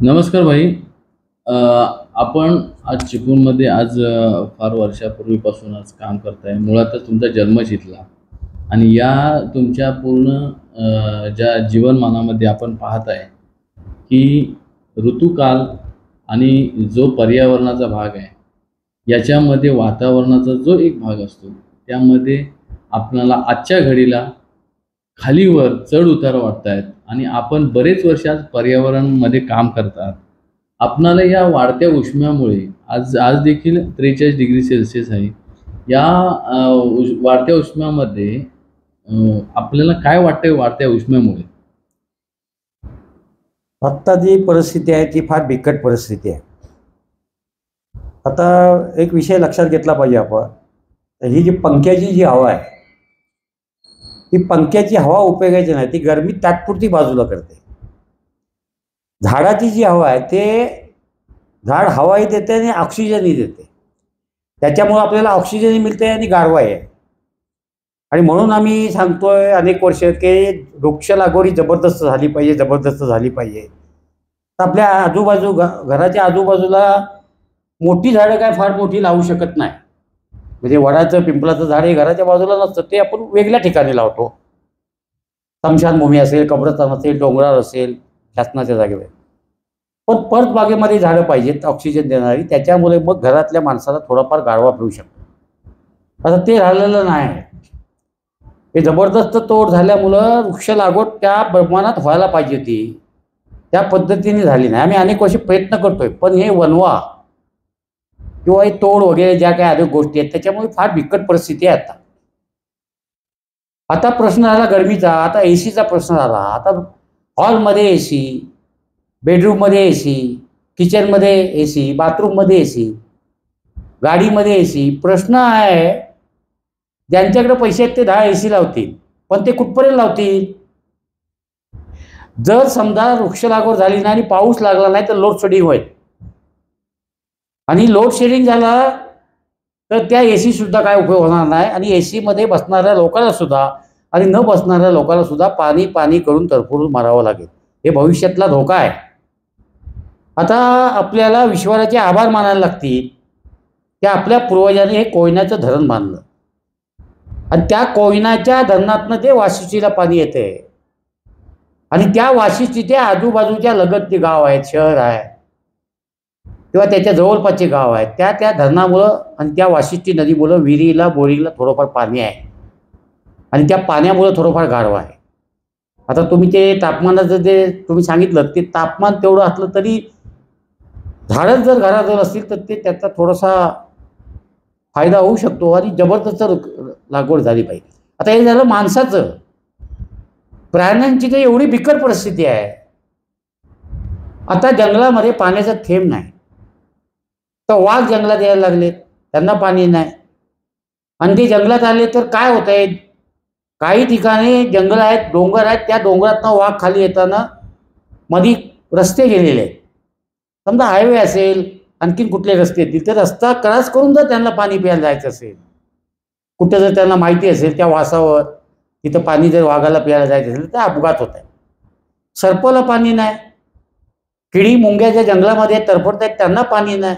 नमस्कार भाई. अ, आपण आज चिपळूणमध्ये फार वर्षापूर्वीपासून आज काम करताय. मुळातच तुमचा जन्मच इथला आणि या तुमच्या पूर्ण ज्या जीवनमानामध्ये आपण पाहत आहे, की ऋतुकाल आणि जो पर्यावरणाचा भाग आहे, याच्यामध्ये वातावरणाचा जो एक भाग असतो, त्यामध्ये आपल्याला आजच्या घडीला खालीवर चढ-उतार वाटतायत आणि आपण बरेच वर्ष आज पर्यावरणामध्ये काम करतात. आपणाला या वाढत्या उष्म्यामुळे आज आज देखील 43 डिग्री सेल्सिअस आहे. या वाढत्या उष्म्यामध्ये आपल्याला काय वाटतंय वाढत्या उष्म्यामुळे? आत्ता जी परिस्थिती आहे ती फार बिकट परिस्थिती आहे. आता एक विषय लक्षात घेतला पाहिजे आपण. ही जी पंख्याची जी हवा आहे, ती पंख्याची हवा उपयोगायची नाही, ती गरमी तात्पुरती बाजूला करते. झाडाची जी हवा आहे ते झाड हवाही देते आणि ऑक्सिजनही देते. त्याच्यामुळे आपल्याला ऑक्सिजनही मिळते आणि गारवाही आहे. आणि म्हणून आम्ही सांगतोय अनेक वर्ष की वृक्ष लागवड जबरदस्त झाली पाहिजे, जबरदस्त झाली पाहिजे. तर आपल्या घराच्या आजूबाजूला मोठी झाडं काय फार मोठी लावू शकत नाही. म्हणजे वडाचं पिंपळाचं झाड हे घराच्या बाजूला नसतं, ते आपण वेगळ्या ठिकाणी लावतो. स्मशानभूमी असेल, कब्रस्तान असेल, डोंगरावर असेल, शासनाच्या जागेवर. पण परत बागेमध्ये झाडं पाहिजेत ऑक्सिजन देणारी. त्याच्यामुळे मग घरातल्या माणसाला थोडाफार गारवा मिळू शकतो. आता ते राहिलेलं नाही. हे जबरदस्त तोड झाल्यामुळं वृक्ष लागवड त्या प्रमाणात व्हायला पाहिजे होती, त्या पद्धतीने झाली नाही. आम्ही अनेक वर्ष प्रयत्न करतोय, पण हे वनवा किंवा हे तोड वगैरे ज्या काही अनेक गोष्टी आहेत त्याच्यामुळे फार बिकट परिस्थिती आहे. आता प्रश्न आला गरमीचा. आता एसीचा प्रश्न आला. आता हॉलमध्ये एसी, बेडरूममध्ये एसी, किचनमध्ये एसी, बाथरूममध्ये एसी, गाडीमध्ये एसी. प्रश्न आहे, ज्यांच्याकडे पैसे आहेत ते 10 एसी लावतील, पण ते कुठपर्यंत लावतील? जर समजा वृक्ष लागवड झाली नाही आणि पाऊस लागला नाही तर लोड शेडिंग होईल. आणि लोड शेडिंग झाला तर त्या एसी सुद्धा काय उपयोग होणार नाही. आणि एसी मध्ये बसणाऱ्या लोकांना सुद्धा आणि न बसणाऱ्या लोकांना सुद्धा पाणी पाणी करून तरफडून मारावं लागेल. हे भविष्यातला धोका आहे. आता आपल्याला विश्वाचे आभार मानायला लागतील की आपल्या पूर्वजांनी हे कोयनाचं धरण बांधलं आणि त्या कोयनाच्या धरणातनं ते वाशिष्ठीला पाणी येते. आणि त्या वाशिष्ठीच्या आजूबाजूच्या लगतचे गाव आहेत, शहर आहे किंवा त्याच्या जवळपासचे गाव आहेत, त्या धरणामुळं आणि त्या वाशिष्ठी नदीमुळं विहिरीला बोरिंगला थोडंफार पाणी आहे आणि त्या पाण्यामुळं थोडंफार गारवा आहे. आता तुम्ही ते तापमानाचं जे तुम्ही सांगितलं ते तापमान तेवढं असलं तरी झाडं जर घराजवळ असतील तर ते त्याचा थोडासा फायदा होऊ शकतो आणि जबरदस्त लागवड झाली पाहिजे. आता हे झालं माणसाचं. प्राण्यांची तर एवढी बिकट परिस्थिती आहे. आता जंगलामध्ये पाण्याचा थेंब नाही, तर वाघ जंगलात यायला लागले, त्यांना पाणी नाही. आणि ते जंगलात आले तर काय होत आहे, काही ठिकाणी जंगल आहेत, डोंगर आहेत, त्या डोंगरातनं वाघ खाली येताना मध्ये रस्ते गेलेले आहेत. समजा हायवे असेल, आणखीन कुठले रस्ते येतील, तर रस्ता क्रॉस करून जर त्यांना पाणी प्यायला जायचं असेल, कुठं जर त्यांना माहिती असेल त्या वासावर तिथं पाणी जर वाघाला प्यायला जायचं असेल तर अपघात होत आहे. सर्पाला पाणी नाही, किडी मुंग्याच्या जंगलामध्ये तरफडत आहेत त्यांना पाणी नाही.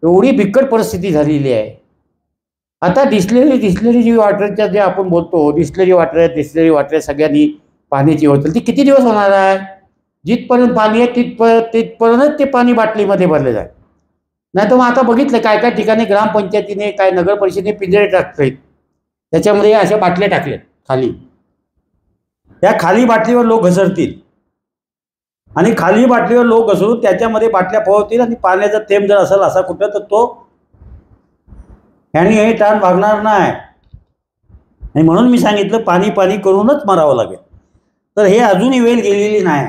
एवढी बिकट परिस्थिती झालेली आहे. आता डिस्लरी वॉटरच्या जे आपण बोलतो, डिस्लरी वॉटर सगळ्यांनी पाण्याची होतील, ती किती दिवस होणार आहे? जिथपर्यंत पाणी आहे तिथपर्यंत ते पाणी बाटलीमध्ये भरले जाईल. नाही तर मग आता बघितलं काय काय ठिकाणी ग्रामपंचायतीने काय नगर परिषदेने पिंजरे टाकलेत, त्याच्यामध्ये अशा बाटल्या टाकल्यात खाली. त्या खाली बाटलीवर लोक घसरतील आणि खाली बाटलीवर लोक घसरून त्याच्यामध्ये बाटल्या पोहतील आणि पाण्याचा थेंब जर असेल असा कुठं तर तो ह्यानी हे ताण भागणार नाही. आणि म्हणून मी सांगितलं पाणी पाणी करूनच मारावं लागेल. तर हे अजूनही वेळ गेलेली नाही.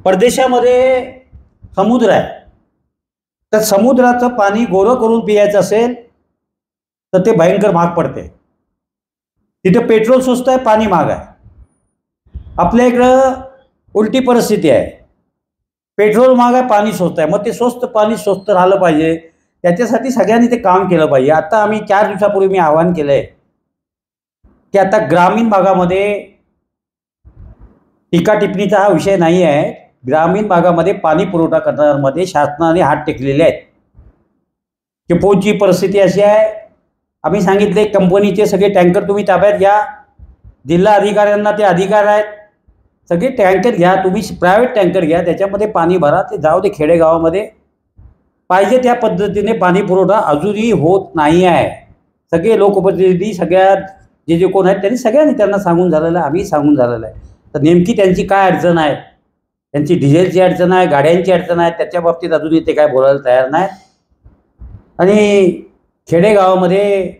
परदेशामध्ये समुद्र आहे, तर समुद्राचं पाणी गोरं करून पियायचं असेल तर ते भयंकर महाग पडते. तिथे पेट्रोल स्वस्त आहे, पाणी महाग आहे. आपल्या इकडं उलटी परिस्थिती आहे, पेट्रोल महाग आहे, पाणी स्वस्त आहे. मग ते पाणी स्वस्त राहिलं पाहिजे, त्याच्यासाठी सगळ्यांनी ते काम केलं पाहिजे. आता आम्ही 4 दिवसापूर्वी मी आवाहन केलं आहे की आता ग्रामीण भागामध्ये टीका टिप्पणीचा हा विषय नाही आहे, ग्रामीण भागामध्ये पाणी पुरवठा करणाऱ्यांमध्ये शासनाने हात टेकलेले आहेत. चिपळूणची परिस्थिती अशी आहे, आम्ही सांगितले कंपनीचे सगळे टँकर तुम्ही ताब्यात घ्या, जिल्हा अधिकाऱ्यांना ते अधिकार आहेत, सगळे टँकर घ्या, तुम्ही प्रायव्हेट टँकर घ्या, त्याच्यामध्ये पाणी भरा, ते जाऊ दे खेडेगावामध्ये. पाहिजे त्या पद्धतीने पाणी पुरवठा अजूनही होत नाही आहे. सगळे लोकप्रतिनिधी, सगळ्या जे कोण आहेत त्यांनी सगळ्यांनी त्यांना सांगून झालेलं आहे, आम्ही सांगून झालेलं आहे. तर नेमकी त्यांची काय अडचण आहे, त्यांची डिझेलची अडचण आहे, गाड्यांची अडचण आहे, त्याच्या बाबतीत अजूनही ते काय बोलायला तयार नाही. आणि खेडेगावामध्ये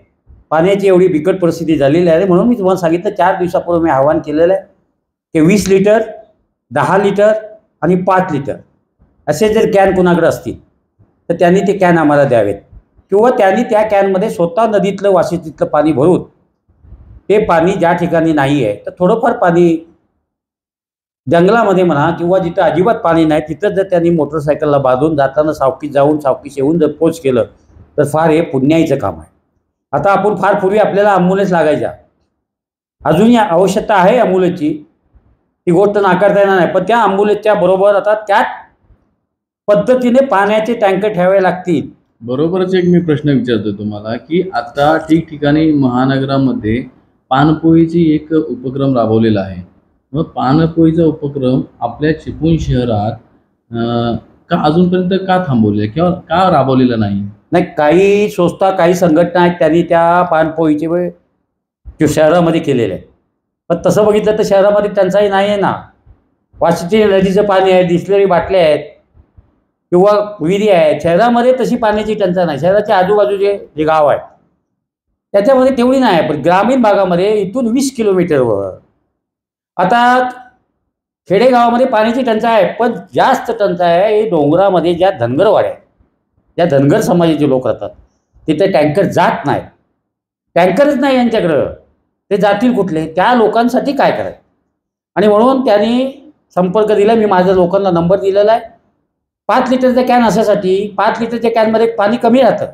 पाण्याची एवढी बिकट परिस्थिती झालेली आहे. म्हणून मी तुम्हाला सांगितलं 4 दिवसापूर्वी मी आवाहन केलेलं आहे की 20 लिटर, 10 लिटर आणि 5 लिटर असे जर कॅन कुणाकडे असतील तर त्यांनी ते कॅन आम्हाला द्यावेत, किंवा त्यांनी त्या कॅनमध्ये स्वतः नदीतलं वाशिष्ठीतलं पाणी भरून ते पाणी ज्या ठिकाणी नाही आहे तर थोडंफार पाणी जंगलामध्ये म्हणा किंवा जिथं अजिबात पाणी नाही तिथं जर त्यांनी मोटरसायकलला बांधून जाताना सावकीत जाऊन सावकीत येऊन जर पोच केलं तर फार हे पुण्याईचं काम आहे. आता आपण फार पूर्वी आपल्याला ॲम्ब्युलन्स लागायच्या, अजूनही आवश्यकता आहे ॲम्ब्युलन्सची, ती गोष्ट नाकारता येणार नाही. पण त्या ॲम्ब्युलन्सच्या बरोबर आता त्याच पद्धतीने पाण्याचे टँकर ठेवावे लागतील. बरोबरच एक मी प्रश्न विचारतो तुम्हाला की आता ठिकठिकाणी महानगरामध्ये पाणपोईची एक उपक्रम राबवलेला आहे. मग पाणपोईचा उपक्रम आपल्या चिपळूण शहरात का अजूनपर्यंत का थांबवले किंवा का राबवलेला नाही? नाही, काही संस्था, काही संघटना आहेत त्यांनी त्या पाणपोईचे शहरामध्ये केलेले आहे. पण तसं बघितलं तर शहरामध्ये टंचाई नाही आहे ना. वाशिष्ठी नदीचं पाणी आहे, डिस्लरी बाटल्या आहेत किंवा विहिरी आहेत. शहरामध्ये तशी पाण्याची टंचाई नाही. शहराच्या आजूबाजूचे जे गाव आहे त्याच्यामध्ये तेवढी नाही आहे. पण ग्रामीण भागामध्ये इथून 20 किलोमीटरवर आता खेडेगावामध्ये पाण्याची टंचाई आहे. पण जास्त टंचाई आहे हे डोंगरामध्ये ज्या धनगरवाड्या आहेत, ज्या धनगर समाजाचे लोक राहतात तिथे टँकर जात नाही. टँकरच नाही यांच्याकडं, ते जातील कुठले? त्या लोकांसाठी काय करायचं? आणि म्हणून त्यांनी संपर्क दिला. मी माझ्या लोकांना नंबर दिलेला आहे. 5 लिटरचा कॅन अशासाठी, 5 लिटरच्या कॅनमध्ये पाणी कमी राहतं,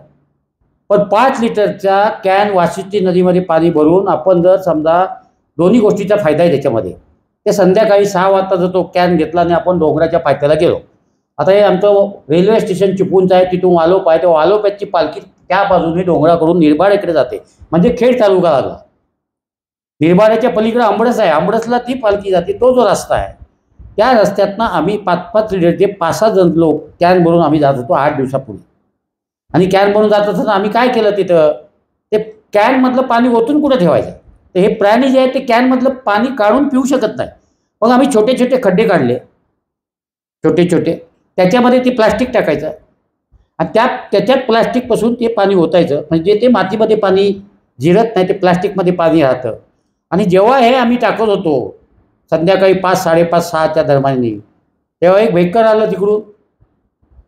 पण 5 लिटरचा कॅन वाशिष्ठी नदीमध्ये पाणी भरून आपण जर समजा दोन्ही गोष्टीचा फायदा आहे त्याच्यामध्ये. ते संध्याकाळी 6 वाजता जर तो कॅन घेतला आणि आपण डोंगराच्या पायथ्याला गेलो, आता हे आमचं रेल्वे स्टेशन चिपळूणचं आहे, तिथून वालोप आहे, त्या वालोप्याची पालखी त्या बाजूने डोंगराकडून निर्बाळेकडे जाते, म्हणजे खेड तालुका लागला. निर्बाळ्याच्या पलीकडे आंबडस आहे, आंबडसला ती पालखी जाते, तो जो रस्ता आहे त्या रस्त्यातनं आम्ही 5-5 लिटरचे 5-6 जण लोक कॅन भरून आम्ही जात होतो 8 दिवसापूर्वी. आणि कॅन भरून जात असताना आम्ही काय केलं, तिथं ते कॅनमधलं पाणी ओतून कुठं ठेवायचं? तर हे प्राणी जे आहे ते कॅनमधलं पाणी काढून पिऊ शकत नाही. मग आम्ही छोटे छोटे खड्डे काढले, छोटे छोटे, त्याच्यामध्ये ते प्लास्टिक टाकायचं आणि त्याच्यात प्लास्टिकपासून ते पाणी ओतायचं, म्हणजे ते मातीमध्ये पाणी जिरत नाही, ते प्लास्टिकमध्ये पाणी राहतं. आणि जेव्हा हे आम्ही टाकत होतो संध्याकाळी 5-5:30-6च्या दरम्यान, तेव्हा एक भेकर आलं तिकडून.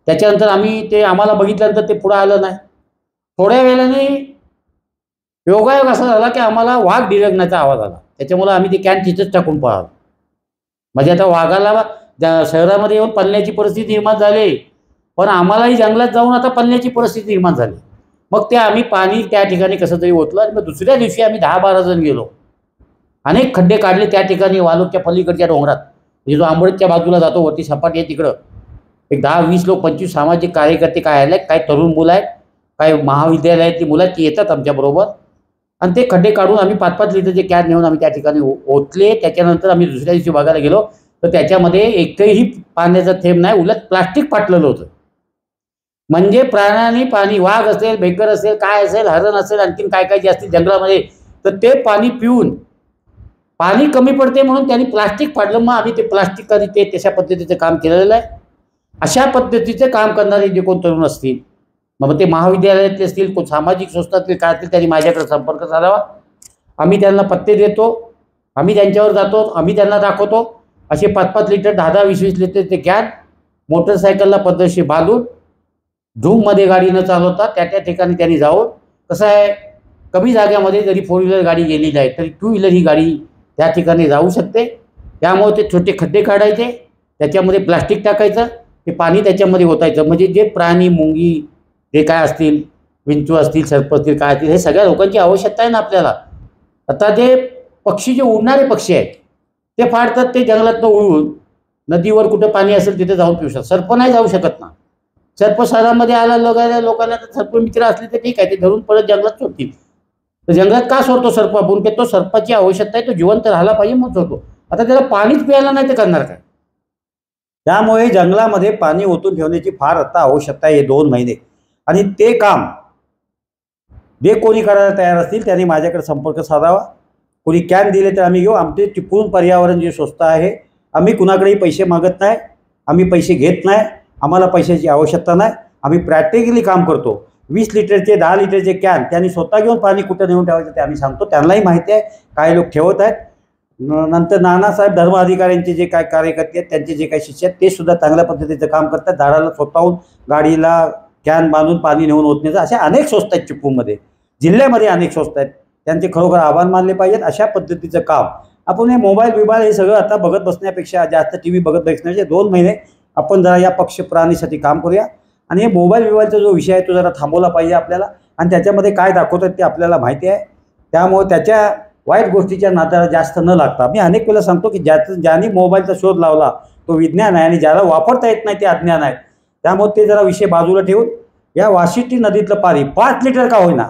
त्याच्यानंतर आम्ही ते आम्हाला बघितल्यानंतर ते पुढं आलं नाही. थोड्या वेळाने योगायोग असा झाला की आम्हाला वाघ डिरगण्याचा आवाज आला. त्याच्यामुळे आम्ही ते कॅन तिथंच टाकून पाहिलं. म्हणजे आता वाघाला शहरामध्ये येऊन पळण्याची परिस्थिती निर्माण झाली, पण आम्हालाही जंगलात जाऊन आता पळण्याची परिस्थिती निर्माण झाली. मग ते आम्ही पाणी त्या ठिकाणी कसं तरी ओतलं आणि मग दुसऱ्या दिवशी आम्ही 10-12 जण गेलो, अनेक खड्डे काढले त्या ठिकाणी वालोच्या पलीकडच्या डोंगरात, म्हणजे जो आंबोडच्या बाजूला जातो वरती सपाटी आहे तिकडं. एक 10-20 लोक, 25 सामाजिक कार्यकर्ते काय आले, काही तरुण मुलं आहेत, काही महाविद्यालयातली मुलं आहेत, ती येतात आमच्याबरोबर. आणि ते खड्डे काढून आम्ही 5-5 लिटरचे कॅन नेऊन आम्ही त्या ठिकाणी ओतले. त्याच्यानंतर आम्ही दुसऱ्या दिवशी बघायला गेलो तर त्याच्यामध्ये एकही पाण्याचा थेंब नाही, उलट प्लास्टिक फाटलेलं होतं. म्हणजे प्राण्यांनी पाणी, वाघ असेल, भेकर असेल, काय असेल, हरण असेल, आणखीन काय काय जे असतील जंगलामध्ये, तर ते पाणी पिऊन पाणी कमी पडते म्हणून त्यांनी प्लास्टिक फाडलं. मग आम्ही ते प्लास्टिक आणि ते तशा पद्धतीचं काम केलेलं आहे. अशा पद्धतीचे काम करणारे जे कोण तरुण असतील, मग ते महाविद्यालयातले असतील, कोण सामाजिक संस्थातले काय असतील, त्यांनी माझ्याकडे संपर्क साधावा. आम्ही त्यांना पत्ते देतो, आम्ही त्यांच्यावर जातो, आम्ही त्यांना दाखवतो. असे 5-5 लिटर, 10-10, 20-20 लिटरचे कॅन मोटरसायकलला पद्धतशीर बांधून झूममध्ये गाडी न चालवता त्या ठिकाणी त्यांनी जाऊन, कसं आहे कमी जाग्यामध्ये जरी 4 व्हीलर गाडी गेली नाही तरी 2 व्हीलर ही गाडी त्या ठिकाणी जाऊ शकते. त्यामुळे ते छोटे खड्डे काढायचे, त्याच्यामध्ये प्लास्टिक टाकायचं, ते पाणी त्याच्यामध्ये ओतायचं. म्हणजे जे प्राणी, मुंगी जे काय असतील, विंचू असतील, सर्प असतील, काय असतील, हे सगळ्या लोकांची आवश्यकता आहे ना आपल्याला. आता जे पक्षी, जे उडणारे पक्षी आहेत ते फाडतात ते जंगलातनं उडून, नदीवर कुठं पाणी असेल तिथे जाऊन पिऊ शकतात. सर्प नाही जाऊ शकत ना. सर्प शहरामध्ये आला लोकांना तर सर्प मित्र असले तर ठीक आहे, ते धरून परत जंगलात सोडतील. तर जंगलात का सोडतो सर्प आपण, की तो सर्पाची आवश्यकता आहे, तो जिवंत राहायला पाहिजे मग सोडतो. आता त्याला पाणीच प्यायला नाही तर करणार काय. त्यामुळे जंगलामध्ये पाणी ओतून ठेवण्याची फार आता आवश्यकता आहे 2 महिने. आणि ते काम जे कोणी करायला तयार असतील त्यांनी माझ्याकडे संपर्क साधावा. कोणी कॅन दिले तर आम्ही घेऊ. आमचे चिपळूण पर्यावरण जी संस्था आहे, आम्ही कुणाकडेही पैसे मागत नाही, आम्ही पैसे घेत नाही, आम्हाला पैशाची आवश्यकता नाही. आम्ही प्रॅक्टिकली काम करतो. 20 लिटरचे 10 लिटरचे कॅन त्यांनी स्वतः घेऊन पाणी कुठं नेऊन ठेवायचं ते आम्ही सांगतो. त्यांनाही माहिती आहे, काही लोक ठेवत आहेत. नंतर नानासाहेब धर्म अधिकाऱ्यांचे जे काय कार्यकर्ते आहेत, त्यांचे जे काही शिष्य आहेत, ते सुद्धा चांगल्या पद्धतीचं काम करतात. झाडाला स्वतःहून गाडीला कॅन बांधून पाणी नेऊन ओतण्याचं अशा अनेक संस्था आहेत चिपळूणमध्ये, जिल्ह्यामध्ये अनेक संस्था आहेत. त्यांचे खरोखर आभार मानले पाहिजेत. अशा पद्धतीचं काम आपण हे मोबाईल हे सगळं आता बघत बसण्यापेक्षा, जास्त टी व्ही बघत बसण्यापेक्षा 2 महिने आपण जरा या पक्ष प्राणीसाठी काम करूया. आणि हे मोबाईलचा जो विषय आहे तो जरा थांबवला पाहिजे आपल्याला. आणि त्याच्यामध्ये काय दाखवतात ते आपल्याला माहिती आहे. त्यामुळे त्याच्या वाईट गोष्टीच्या नादाला जास्त न लागता, मी अनेक वेळेला सांगतो की ज्यांनी मोबाईलचा शोध लावला तो विज्ञान आहे, आणि ज्याला वापरता येत नाही ते अज्ञान आहे. त्यामुळे ते जरा विषय बाजूला ठेवून या वाशिष्ठी नदीतलं पाणी 5 लिटर का होईना,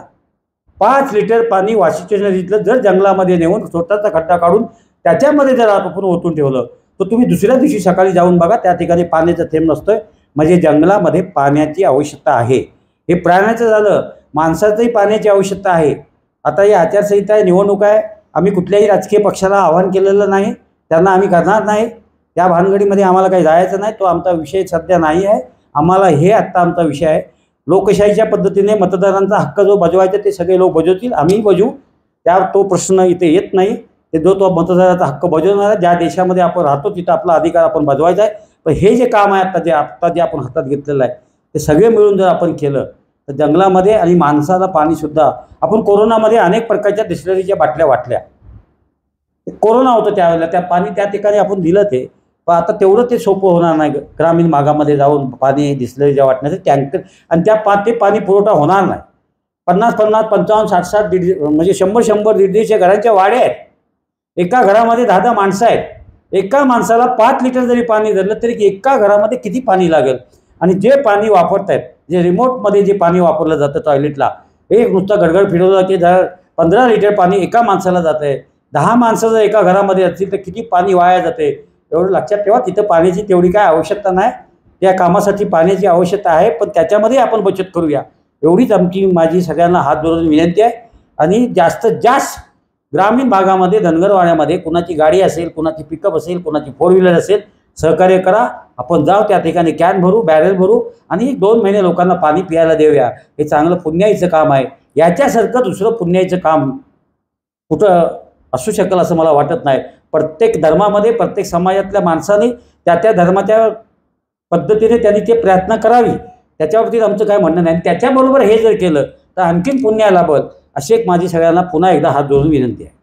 5 लिटर पाणी वाशिष्ठी नदीतलं जर जंगलामध्ये नेऊन स्वतःचा खड्डा काढून त्याच्यामध्ये जर आपण ओतून ठेवलं तर तुम्ही दुसऱ्या दिवशी सकाळी जाऊन बघा, त्या ठिकाणी पाण्याचा थेंब नसतोय. म्हणजे जंगलामध्ये पाण्याची आवश्यकता आहे. हे प्राण्याचं झालं, माणसाचंही पाण्याची आवश्यकता आहे. आता ही आचारसंहिता आहे, निवडणूक आहे. आम्ही कुठल्याही राजकीय पक्षाला आव्हान केलेलं नाही, त्यांना आम्ही करणार नाही. त्या भानगडीमध्ये आम्हाला काही जायचं नाही. तो आमचा विषय सध्या नाही आहे. आम्हाला हे आत्ता आमचा विषय आहे. लोकशाहीच्या पद्धतीने मतदारांचा हक्क जो बजवायचा ते सगळे लोक बजवतील, आम्हीही बजवू. तो प्रश्न इथे येत नाही. ते तो मतदाराचा हक्क बजावणार आहे. ज्या देशामध्ये आपण राहतो तिथं आपला अधिकार आपण बजवायचा आहे. पण हे जे काम आहे आत्ता जे आपण हातात घेतलेलं आहे, ते सगळे मिळून जर आपण केलं तर जंगलामध्ये आणि माणसाला पाणीसुद्धा, आपण कोरोनामध्ये अनेक प्रकारच्या डिस्लरीच्या बाटल्या वाटल्या. कोरोना होतं त्यावेळेला, त्या पाणी त्या ठिकाणी आपण दिलं ते. पण आता तेवढं ते सोपं होणार नाही. ग्रामीण भागामध्ये जाऊन पाणी डिस्लरीच्या वाटण्याचं टँकर, आणि ते पाणी पुरवठा होणार नाही. 50, 55, 60, म्हणजे 100, 150 घरांच्या वाड्या आहेत. एका घरामध्ये 10 माणसं आहेत. एका माणसाला 5 लिटर जरी पाणी धरलं तरी एका घरामध्ये किती पाणी लागेल. आणि जे पाणी वापरत आहेत, जे रिमोटमध्ये जे पाणी वापरलं जातं टॉयलेटला, एक नुसतं गडगड फिरवलं की 15 लिटर पाणी एका माणसाला जातं आहे. 10 माणसं जर एका घरामध्ये असतील तर किती पाणी वाया जाते एवढं लक्षात ठेवा. तिथं पाण्याची तेवढी काय आवश्यकता नाही. त्या कामासाठी पाण्याची आवश्यकता आहे, पण त्याच्यामध्ये आपण बचत करूया, एवढीच माझी सगळ्यांना हात जोडून विनंती आहे. आणि जास्तीत जास्त ग्रामीण भागामध्ये, धनगरवाड्यामध्ये कुणाची गाडी असेल, कुणाची पिकअप असेल, कुणाची 4 व्हीलर असेल, सहकार्य करा. आपण जाऊ त्या ठिकाणी, कॅन भरू, बॅरेल भरू, आणि 2 महिने लोकांना पाणी प्यायला देऊया. हे चांगलं पुण्याईचं काम आहे. याच्यासारखं दुसरं पुण्याईचं काम कुठं असू शकेल असं मला वाटत नाही. प्रत्येक धर्मामध्ये, प्रत्येक समाजातल्या माणसाने त्या धर्माच्या पद्धतीने त्यांनी ते प्रयत्न करावी. त्याच्याबाबतीत आमचं काय म्हणणं नाही. त्याच्याबरोबर हे जर केलं तर आणखीन पुण्य लाभल, अशी एक माझी सगळ्यांना पुन्हा एकदा हात जोडून विनंती आहे.